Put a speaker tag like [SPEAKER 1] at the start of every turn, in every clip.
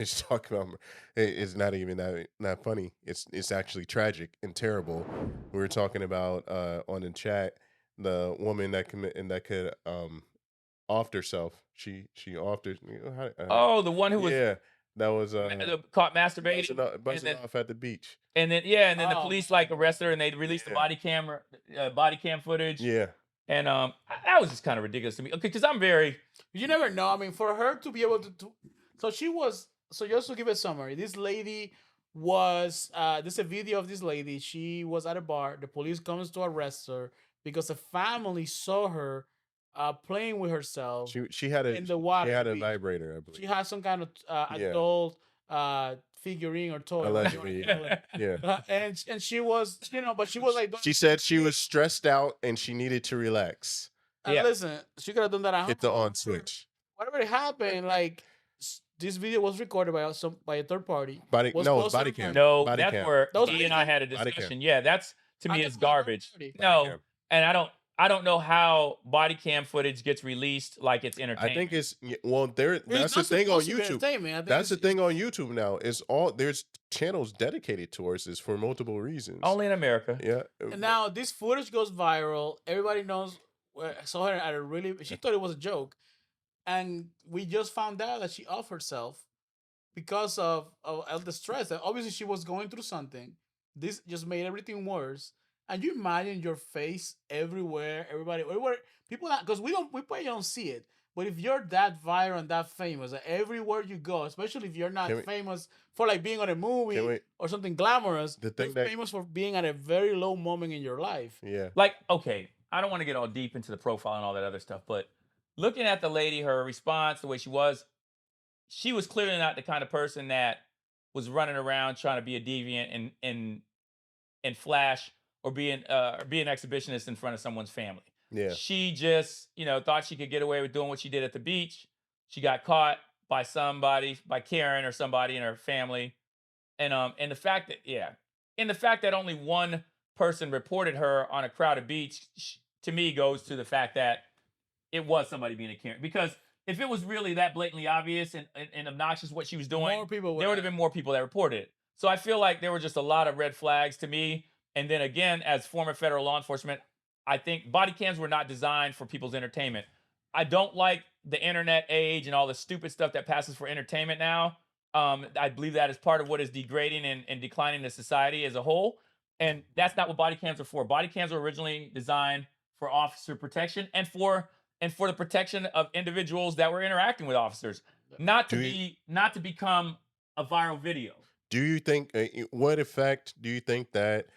[SPEAKER 1] It's talking about it's not even that funny. It's actually tragic and terrible. We were talking about on the chat the woman that commit and that could offed herself. She offed her,
[SPEAKER 2] Oh, the one who was
[SPEAKER 1] yeah, that was
[SPEAKER 2] caught masturbating, and
[SPEAKER 1] buzzing off at the beach.
[SPEAKER 2] and then the
[SPEAKER 3] Oh
[SPEAKER 2] police
[SPEAKER 3] my
[SPEAKER 2] like arrested her, and they released the
[SPEAKER 1] Yeah.
[SPEAKER 2] body cam footage,
[SPEAKER 1] Yeah.
[SPEAKER 2] and that was just kind of ridiculous to me. Okay, because I'm very
[SPEAKER 3] You never know. I mean, for her to be able to so she was, so just to give a summary, this lady was, there's a video of this lady. She was at a bar. The police comes to arrest her because a family saw her playing with herself in the
[SPEAKER 1] She
[SPEAKER 3] water at
[SPEAKER 1] had
[SPEAKER 3] the
[SPEAKER 1] a
[SPEAKER 3] beach.
[SPEAKER 1] vibrator, I
[SPEAKER 3] She
[SPEAKER 1] believe.
[SPEAKER 3] has some kind of
[SPEAKER 1] Yeah,
[SPEAKER 3] adult figurine or toy, whatever you want
[SPEAKER 1] allegedly.
[SPEAKER 3] to call it.
[SPEAKER 1] Yeah.
[SPEAKER 3] And she was, but she was like,
[SPEAKER 1] She said she was stressed out and she needed to relax.
[SPEAKER 3] and
[SPEAKER 2] yeah.
[SPEAKER 3] listen, she could have done that at home.
[SPEAKER 1] Hit the on switch.
[SPEAKER 3] Whatever happened, like this video was recorded by by a third party.
[SPEAKER 1] Body
[SPEAKER 3] Was
[SPEAKER 1] no, it's
[SPEAKER 3] posted
[SPEAKER 1] body
[SPEAKER 3] online.
[SPEAKER 1] cam.
[SPEAKER 2] No,
[SPEAKER 1] Body
[SPEAKER 2] that's
[SPEAKER 1] cam.
[SPEAKER 2] where
[SPEAKER 3] That was
[SPEAKER 2] he
[SPEAKER 3] body
[SPEAKER 2] and I
[SPEAKER 3] cam?
[SPEAKER 2] had a
[SPEAKER 1] Body cam.
[SPEAKER 2] discussion. Yeah, that's to
[SPEAKER 3] I
[SPEAKER 2] me
[SPEAKER 3] thought
[SPEAKER 2] is
[SPEAKER 3] it was a third
[SPEAKER 2] garbage.
[SPEAKER 3] party.
[SPEAKER 1] Body
[SPEAKER 2] No,
[SPEAKER 1] cam.
[SPEAKER 2] and I don't know how body cam footage gets released like it's
[SPEAKER 1] I think
[SPEAKER 2] entertainment.
[SPEAKER 1] it's well there that's
[SPEAKER 3] It's
[SPEAKER 1] the
[SPEAKER 3] not
[SPEAKER 1] thing on
[SPEAKER 3] supposed to be
[SPEAKER 1] YouTube.
[SPEAKER 3] entertainment. I think
[SPEAKER 1] That's the
[SPEAKER 3] it's
[SPEAKER 1] thing on YouTube now. Is all there's channels dedicated towards this for multiple reasons.
[SPEAKER 2] Only in America.
[SPEAKER 1] Yeah.
[SPEAKER 3] And now this footage goes viral. Everybody knows. Saw her at a really. She thought it was a joke, and we just found out that she off herself because of the stress. That obviously she was going through something. This just made everything worse. And you imagine your face everywhere, everywhere. People that, because we probably don't see it. But if you're that viral and that famous, that everywhere you go, especially if you're not
[SPEAKER 1] Can we-
[SPEAKER 3] famous for like being on a
[SPEAKER 1] Can
[SPEAKER 3] movie
[SPEAKER 1] we-
[SPEAKER 3] or something glamorous,
[SPEAKER 1] The thing
[SPEAKER 3] you're
[SPEAKER 1] that-
[SPEAKER 3] famous for being at a very low moment in your life.
[SPEAKER 1] Yeah.
[SPEAKER 2] Like, okay, I don't want to get all deep into the profile and all that other stuff, but looking at the lady, her response, the way she was clearly not the kind of person that was running around trying to be a deviant and flash or be an exhibitionist in front of someone's family.
[SPEAKER 1] Yeah.
[SPEAKER 2] She just, thought she could get away with doing what she did at the beach. She got caught by somebody, by Karen or somebody in her family. And the fact that only one person reported her on a crowded beach, to me goes to the fact that it was somebody being a Karen. Because if it was really that blatantly obvious and obnoxious what she was doing,
[SPEAKER 3] More people
[SPEAKER 2] there would have been more people that reported it. So I feel like there were just a lot of red flags to me. And then again, as former federal law enforcement, I think body cams were not designed for people's entertainment. I don't like the internet age and all the stupid stuff that passes for entertainment now. I believe that is part of what is degrading and declining the society as a whole. And that's not what body cams are for. Body cams were originally designed for officer protection and for the protection of individuals that were interacting with officers, not to become a viral video.
[SPEAKER 1] Do you think what effect do you think that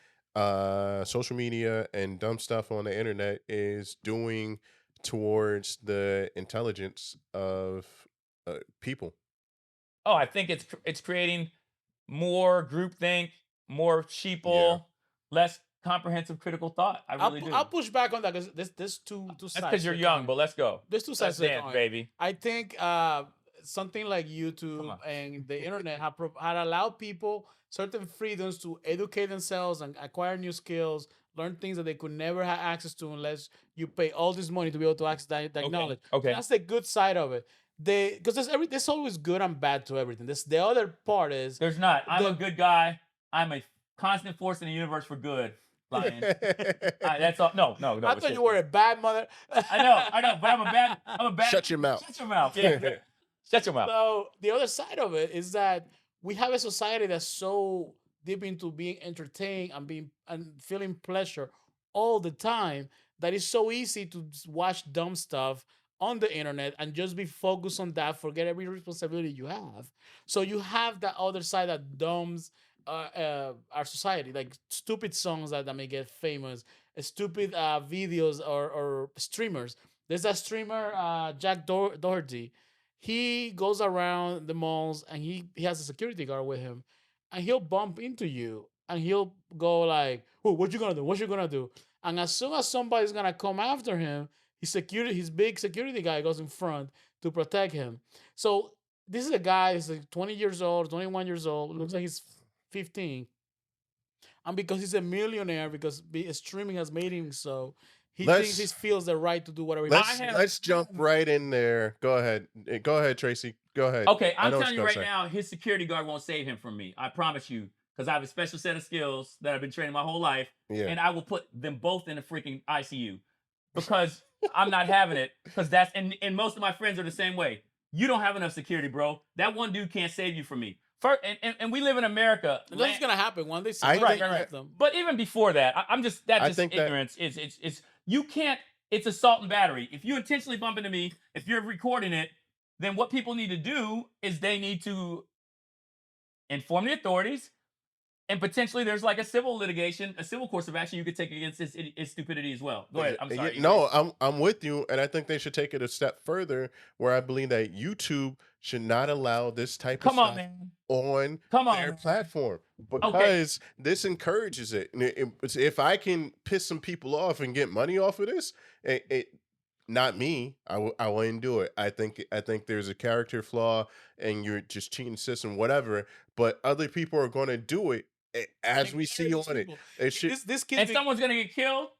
[SPEAKER 1] social media and dumb stuff on the internet is doing towards the intelligence of people?
[SPEAKER 2] Oh, I think it's creating more groupthink, more sheeple, less comprehensive critical thought. I really do.
[SPEAKER 3] I'll push back on that because there's two sides.
[SPEAKER 2] That's because
[SPEAKER 3] to
[SPEAKER 2] you're
[SPEAKER 3] the
[SPEAKER 2] young,
[SPEAKER 3] coin.
[SPEAKER 2] but let's go.
[SPEAKER 3] There's two sides
[SPEAKER 2] Let's
[SPEAKER 3] to the
[SPEAKER 2] dance,
[SPEAKER 3] coin.
[SPEAKER 2] baby.
[SPEAKER 3] I think something like YouTube and the internet had allowed people certain freedoms to educate themselves and acquire new skills, learn things that they could never have access to unless you pay all this money to be able to access that knowledge.
[SPEAKER 2] Okay.
[SPEAKER 3] That's the good side of it. Because there's always good and bad to everything. The other part is
[SPEAKER 2] There's not. I'm a good guy. I'm a constant force in the universe for good. Lion. That's all. No.
[SPEAKER 3] I thought you were a bad mother.
[SPEAKER 2] I know, but I'm a bad.
[SPEAKER 1] Shut your mouth.
[SPEAKER 2] Shut your mouth. Yeah. Shut your mouth.
[SPEAKER 3] So the other side of it is that we have a society that's so deep into being entertained and feeling pleasure all the time that it's so easy to watch dumb stuff on the internet and just be focused on that, forget every responsibility you have. So you have that other side that dumbs our society, like stupid songs that may get famous, stupid videos or streamers. There's that streamer, Jack Doherty. He goes around the malls and he has a security guard with him, and he'll bump into you and he'll go like, "Oh, what you gonna do? What you gonna do?" And as soon as somebody's gonna come after him, his big security guy goes in front to protect him. So this is a guy who's like 20 years old, 21 years old, looks like he's 15. And because he's a millionaire, because streaming has made him so, he thinks he
[SPEAKER 1] Let's
[SPEAKER 3] feels the right to do whatever he
[SPEAKER 1] let's
[SPEAKER 3] wants.
[SPEAKER 1] let's jump right in there. Go ahead. Go ahead, Tracy. Go ahead.
[SPEAKER 2] Okay,
[SPEAKER 1] I
[SPEAKER 2] I'm
[SPEAKER 1] know what
[SPEAKER 2] telling you
[SPEAKER 1] you're
[SPEAKER 2] right
[SPEAKER 1] gonna say.
[SPEAKER 2] now, his security guard won't save him from me. I promise you, because I have a special set of skills that I've been training my whole life,
[SPEAKER 1] Yeah.
[SPEAKER 2] and I will put them both in the freaking ICU because I'm not having it. Because that's and most of my friends are the same way. You don't have enough security, bro. That one dude can't save you from me. First, and we live in America.
[SPEAKER 3] And that's gonna happen one day.
[SPEAKER 1] I
[SPEAKER 3] Somebody's
[SPEAKER 1] think
[SPEAKER 3] gonna
[SPEAKER 2] Right.
[SPEAKER 3] help them.
[SPEAKER 2] But even before that, I'm just that's
[SPEAKER 1] I
[SPEAKER 2] just
[SPEAKER 1] think that
[SPEAKER 2] ignorance. It's you can't. It's assault and battery. If you intentionally bump into me, if you're recording it, then what people need to do is they need to inform the authorities, and potentially there's like a civil litigation, a civil course of action you could take against his stupidity as well. Go ahead. I'm sorry.
[SPEAKER 1] No, I'm with you, and I think they should take it a step further, where I believe that YouTube should not allow this type of
[SPEAKER 2] Come on,
[SPEAKER 1] stuff
[SPEAKER 2] man.
[SPEAKER 1] on
[SPEAKER 2] Come on,
[SPEAKER 1] their
[SPEAKER 2] man.
[SPEAKER 1] platform
[SPEAKER 2] Okay.
[SPEAKER 1] because this encourages it. And if I can piss some people off and get money off of this, it not me. I wouldn't do it. I think there's a character flaw, and you're just cheating the system, whatever. But other people are going to do it, as we see on it. It should.
[SPEAKER 3] This kid
[SPEAKER 2] And someone's gonna get killed,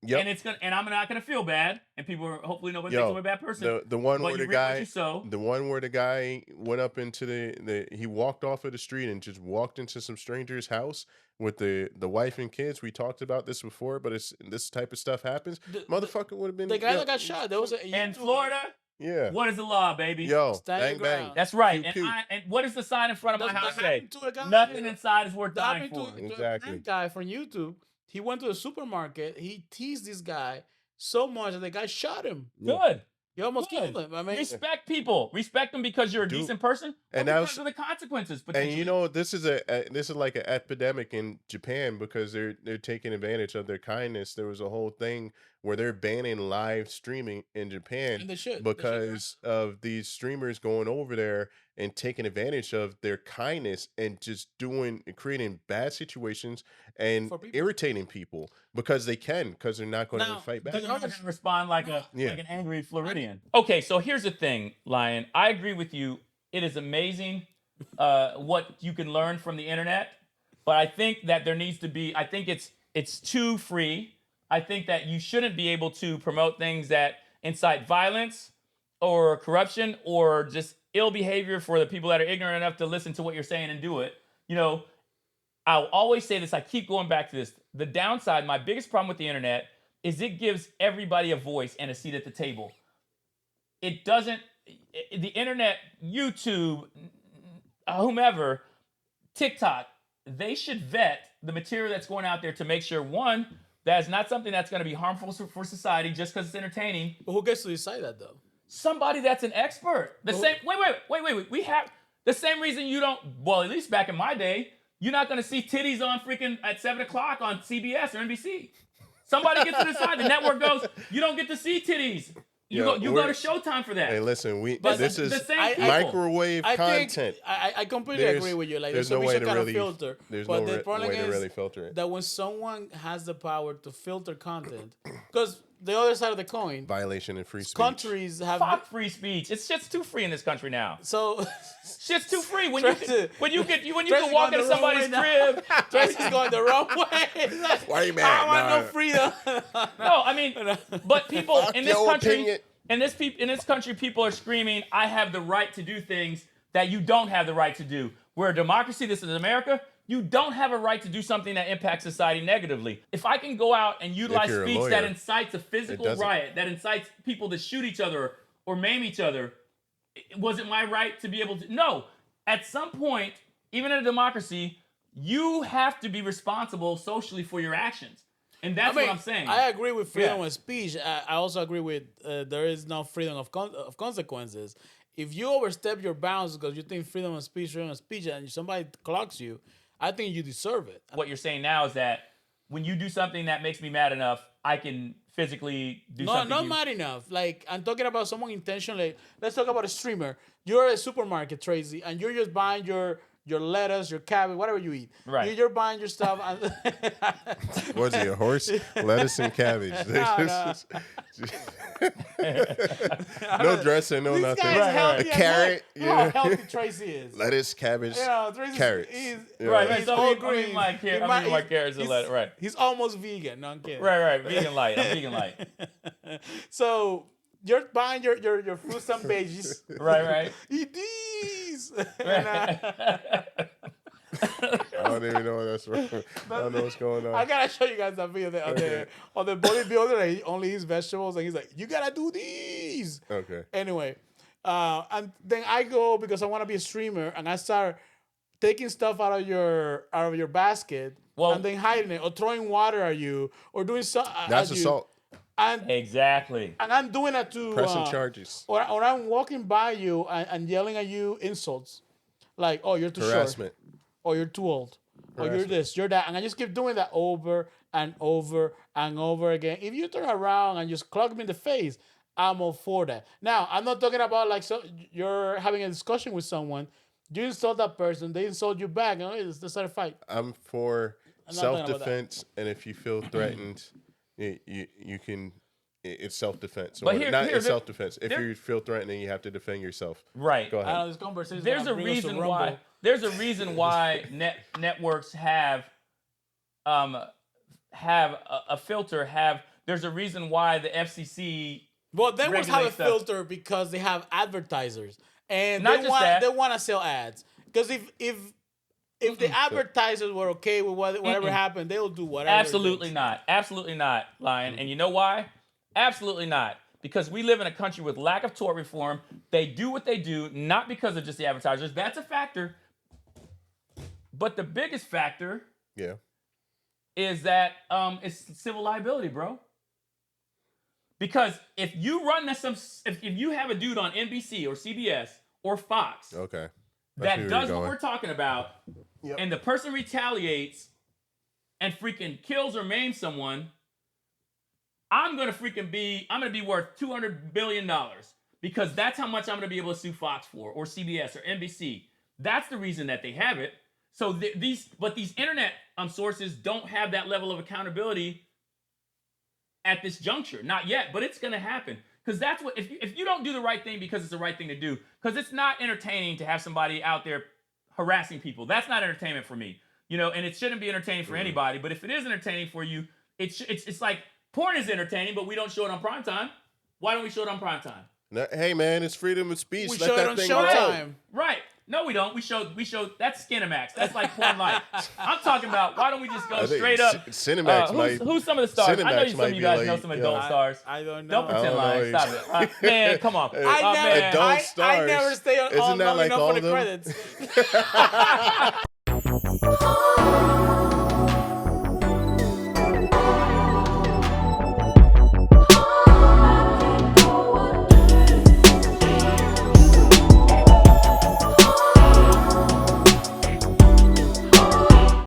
[SPEAKER 1] Yep.
[SPEAKER 2] and I'm not gonna feel bad, and people are hopefully nobody thinks I'm
[SPEAKER 1] Yo,
[SPEAKER 2] a bad person.
[SPEAKER 1] the one
[SPEAKER 2] But
[SPEAKER 1] where
[SPEAKER 2] you
[SPEAKER 1] the
[SPEAKER 2] reap what you
[SPEAKER 1] guy,
[SPEAKER 2] sow.
[SPEAKER 1] the one where the guy went up into he walked off of the street and just walked into some stranger's house with the wife and kids. We talked about this before, but it's this type of stuff happens. Motherfucker would have been
[SPEAKER 3] the guy
[SPEAKER 1] yo,
[SPEAKER 3] that got shot. There was a
[SPEAKER 2] In
[SPEAKER 3] YouTuber.
[SPEAKER 2] Florida,
[SPEAKER 1] yeah.
[SPEAKER 2] what is the law, baby?
[SPEAKER 1] Yo,
[SPEAKER 3] Stand
[SPEAKER 1] bang
[SPEAKER 3] your
[SPEAKER 1] bang.
[SPEAKER 3] ground.
[SPEAKER 2] That's right.
[SPEAKER 1] Pew, pew.
[SPEAKER 2] And what does the sign in front of my
[SPEAKER 3] That
[SPEAKER 2] house say?
[SPEAKER 3] happened to a guy.
[SPEAKER 2] Nothing inside is worth
[SPEAKER 3] That
[SPEAKER 2] dying
[SPEAKER 3] happened
[SPEAKER 2] for.
[SPEAKER 3] to a
[SPEAKER 1] Exactly.
[SPEAKER 3] black guy from YouTube. He went to the supermarket. He teased this guy so much that the guy shot him.
[SPEAKER 2] Good.
[SPEAKER 3] He almost
[SPEAKER 2] Good.
[SPEAKER 3] killed him. I mean,
[SPEAKER 2] Respect people. Respect them because you're a
[SPEAKER 1] Dude.
[SPEAKER 2] decent person, or
[SPEAKER 1] And that
[SPEAKER 2] because
[SPEAKER 1] was-
[SPEAKER 2] of the consequences.
[SPEAKER 1] And
[SPEAKER 2] Potentially.
[SPEAKER 1] you know, this is like an epidemic in Japan because they're taking advantage of their kindness. There was a whole thing where they're banning live streaming in Japan
[SPEAKER 3] and they should.
[SPEAKER 1] because of these streamers going over there and taking advantage of their kindness and just creating bad situations and
[SPEAKER 3] For people.
[SPEAKER 1] irritating people because they're not going to
[SPEAKER 3] Now,
[SPEAKER 1] fight back.
[SPEAKER 2] They're not gonna respond like
[SPEAKER 1] Yeah.
[SPEAKER 2] like an angry Floridian. Okay, so here's the thing, Lion. I agree with you. It is amazing what you can learn from the internet, but I think that there needs to be. I think it's too free. I think that you shouldn't be able to promote things that incite violence or corruption or just ill behavior for the people that are ignorant enough to listen to what you're saying and do it. You know, I'll always say this. I keep going back to this. The downside, my biggest problem with the internet is it gives everybody a voice and a seat at the table. It doesn't, the internet, YouTube, whomever, TikTok, they should vet the material that's going out there to make sure, one, that is not something that's going to be harmful for society just because it's entertaining.
[SPEAKER 3] But who gets to decide that though?
[SPEAKER 2] Somebody that's an expert. Wait. We have the same reason you don't, well, at least back in my day, you're not going to see titties on freaking at 7 o'clock on CBS or NBC. Somebody gets to decide. The network goes, you don't get to see titties. You go to Showtime for that.
[SPEAKER 1] Hey, listen,
[SPEAKER 2] But
[SPEAKER 1] this
[SPEAKER 2] the
[SPEAKER 1] is
[SPEAKER 2] same people.
[SPEAKER 1] microwave
[SPEAKER 3] I
[SPEAKER 1] content.
[SPEAKER 3] think I completely
[SPEAKER 1] There's-
[SPEAKER 3] agree with you. Like
[SPEAKER 1] there's
[SPEAKER 3] there's
[SPEAKER 1] no way to
[SPEAKER 3] kind
[SPEAKER 1] really-
[SPEAKER 3] of filter.
[SPEAKER 1] There's
[SPEAKER 3] but
[SPEAKER 1] no
[SPEAKER 3] the problem
[SPEAKER 1] way to
[SPEAKER 3] is
[SPEAKER 1] really filter it.
[SPEAKER 3] that when someone has the power to filter content, because the other side of the coin,
[SPEAKER 1] Violation of free speech.
[SPEAKER 3] countries have
[SPEAKER 2] Fuck free speech. It's just too free in this country now.
[SPEAKER 3] so.
[SPEAKER 2] Shit's too free. When
[SPEAKER 3] Tracy's
[SPEAKER 2] you
[SPEAKER 3] Tracy's
[SPEAKER 2] can walk
[SPEAKER 3] going
[SPEAKER 2] into
[SPEAKER 3] the wrong
[SPEAKER 2] somebody's
[SPEAKER 3] way now.
[SPEAKER 2] crib.
[SPEAKER 3] Tracy's going the wrong way.
[SPEAKER 1] Why you
[SPEAKER 3] I
[SPEAKER 1] mad?
[SPEAKER 3] don't want
[SPEAKER 1] Nah.
[SPEAKER 3] no freedom.
[SPEAKER 2] No, I mean, but people
[SPEAKER 1] Fuck
[SPEAKER 2] in this
[SPEAKER 1] your
[SPEAKER 2] country,
[SPEAKER 1] opinion.
[SPEAKER 2] in this country, people are screaming, "I have the right to do things that you don't have the right to do." We're a democracy. This is America. You don't have a right to do something that impacts society negatively. If I can go out and utilize
[SPEAKER 1] you're a
[SPEAKER 2] speech
[SPEAKER 1] lawyer,
[SPEAKER 2] that incites a physical
[SPEAKER 1] doesn't.
[SPEAKER 2] riot, that incites people to shoot each other or maim each other, was it my right to be able to? No. At some point, even in a democracy, you have to be responsible socially for your actions. And that's what I'm saying.
[SPEAKER 3] I agree with freedom
[SPEAKER 2] Yeah.
[SPEAKER 3] of speech. I also agree with there is no freedom of consequences. If you overstep your bounds because you think freedom of speech, and somebody clocks you, I think you deserve it.
[SPEAKER 2] What you're saying now is that when you do something that makes me mad enough, I can physically do
[SPEAKER 3] No,
[SPEAKER 2] something.
[SPEAKER 3] not mad enough. Like I'm talking about someone intentionally. Let's talk about a streamer. You're at a supermarket, Tracy, and you're just buying your your lettuce, your cabbage, whatever you eat.
[SPEAKER 2] Right.
[SPEAKER 3] You're buying your stuff. And
[SPEAKER 1] What's he, a horse? Lettuce and cabbage.
[SPEAKER 3] No.
[SPEAKER 1] No dressing, no
[SPEAKER 3] This
[SPEAKER 1] nothing.
[SPEAKER 3] guy is
[SPEAKER 2] Right,
[SPEAKER 3] healthy.
[SPEAKER 1] A carrot,
[SPEAKER 3] How healthy Tracy is.
[SPEAKER 1] lettuce, cabbage,
[SPEAKER 3] Tracy's,
[SPEAKER 1] carrots.
[SPEAKER 3] He's,
[SPEAKER 1] Yeah.
[SPEAKER 2] Right,
[SPEAKER 3] he's
[SPEAKER 2] so
[SPEAKER 3] all
[SPEAKER 2] I'm
[SPEAKER 3] green.
[SPEAKER 2] eating my carrots and
[SPEAKER 3] He's-
[SPEAKER 2] lettuce. Right.
[SPEAKER 3] He's almost vegan. No, I'm kidding.
[SPEAKER 2] Right. Vegan light. I'm vegan light.
[SPEAKER 3] So you're buying your fruits and veggies.
[SPEAKER 2] Right.
[SPEAKER 3] Eat these.
[SPEAKER 1] I don't even know what that's from. I don't know what's going on.
[SPEAKER 3] I gotta show you guys that video on the bodybuilder that he only eats vegetables, and he's like, "You gotta do these."
[SPEAKER 1] Okay.
[SPEAKER 3] Anyway, and then I go because I want to be a streamer, and I start taking stuff out of your basket,
[SPEAKER 2] Well-
[SPEAKER 3] and then hiding it, or throwing water at you, or doing something.
[SPEAKER 1] That's assault.
[SPEAKER 3] And
[SPEAKER 2] Exactly.
[SPEAKER 3] I'm doing that to
[SPEAKER 1] Pressing charges.
[SPEAKER 3] or I'm walking by you and yelling at you insults, like, "Oh, you're too
[SPEAKER 1] Harassment.
[SPEAKER 3] short," or "You're too old," or "You're
[SPEAKER 1] Harassment.
[SPEAKER 3] this, you're that," and I just keep doing that over and over and over again. If you turn around and just clog me in the face, I'm all for that. Now, I'm not talking about like so you're having a discussion with someone, you insult that person, they insult you back, and let's start a fight.
[SPEAKER 1] I'm for
[SPEAKER 3] I'm not talking about
[SPEAKER 1] self-defense, and if you feel threatened, you can. It's self-defense.
[SPEAKER 2] But
[SPEAKER 1] Or
[SPEAKER 2] here-
[SPEAKER 1] not
[SPEAKER 2] here,
[SPEAKER 1] it's
[SPEAKER 2] there-
[SPEAKER 1] self-defense. If
[SPEAKER 2] there-
[SPEAKER 1] you feel threatening, you have to defend yourself.
[SPEAKER 2] Right.
[SPEAKER 1] Go
[SPEAKER 3] I
[SPEAKER 1] ahead.
[SPEAKER 3] know this conversation.
[SPEAKER 2] There's a reason why. There's a reason why networks have a filter. There's a reason why the FCC.
[SPEAKER 3] Well, they must have a
[SPEAKER 2] regulate stuff.
[SPEAKER 3] filter because they have advertisers, and
[SPEAKER 2] Not
[SPEAKER 3] they
[SPEAKER 2] just
[SPEAKER 3] want
[SPEAKER 2] that.
[SPEAKER 3] they want to sell ads. Because if the advertisers were okay with whatever happened, they'll do whatever.
[SPEAKER 2] Absolutely not. Absolutely not, Lion. And you know why? Absolutely not. Because we live in a country with lack of tort reform. They do what they do, not because of just the advertisers. That's a factor. But the biggest factor
[SPEAKER 1] Yeah.
[SPEAKER 2] is that it's civil liability, bro. Because if you run if you have a dude on NBC or CBS or Fox
[SPEAKER 1] Okay.
[SPEAKER 2] that does what we're talking about,
[SPEAKER 1] Yep.
[SPEAKER 2] and the person retaliates and freaking kills or maims someone, I'm gonna be worth $200 billion because that's how much I'm gonna be able to sue Fox for, or CBS or NBC. That's the reason that they have it. So these internet sources don't have that level of accountability at this juncture, not yet, but it's gonna happen. Because that's what if you don't do the right thing because it's the right thing to do, because it's not entertaining to have somebody out there harassing people. That's not entertainment for me, and it shouldn't be entertaining for anybody. But if it is entertaining for you, it's like porn is entertaining, but we don't show it on primetime. Why don't we show it on primetime?
[SPEAKER 1] Hey man, it's freedom of speech.
[SPEAKER 3] We
[SPEAKER 1] Let
[SPEAKER 3] show it
[SPEAKER 1] that
[SPEAKER 3] on
[SPEAKER 1] thing
[SPEAKER 3] Showtime.
[SPEAKER 2] Right. No, we don't. We show that's Skinamax. That's like porn light. I'm talking about why don't we just go
[SPEAKER 1] I think
[SPEAKER 2] straight up?
[SPEAKER 1] Cinemax might.
[SPEAKER 2] Who's some of the stars? I know
[SPEAKER 1] Cinemax
[SPEAKER 2] some
[SPEAKER 1] might
[SPEAKER 2] of you
[SPEAKER 1] be
[SPEAKER 2] guys
[SPEAKER 1] like,
[SPEAKER 2] know some adult stars.
[SPEAKER 3] I don't know.
[SPEAKER 2] Don't pretend
[SPEAKER 1] don't
[SPEAKER 2] lying.
[SPEAKER 1] know.
[SPEAKER 2] Stop it. Man, come on.
[SPEAKER 3] I
[SPEAKER 2] Man.
[SPEAKER 1] Adult
[SPEAKER 3] I
[SPEAKER 1] stars.
[SPEAKER 3] never stay on
[SPEAKER 1] Isn't that
[SPEAKER 3] long
[SPEAKER 1] like
[SPEAKER 3] enough
[SPEAKER 1] all
[SPEAKER 3] for the
[SPEAKER 1] of them?
[SPEAKER 3] credits.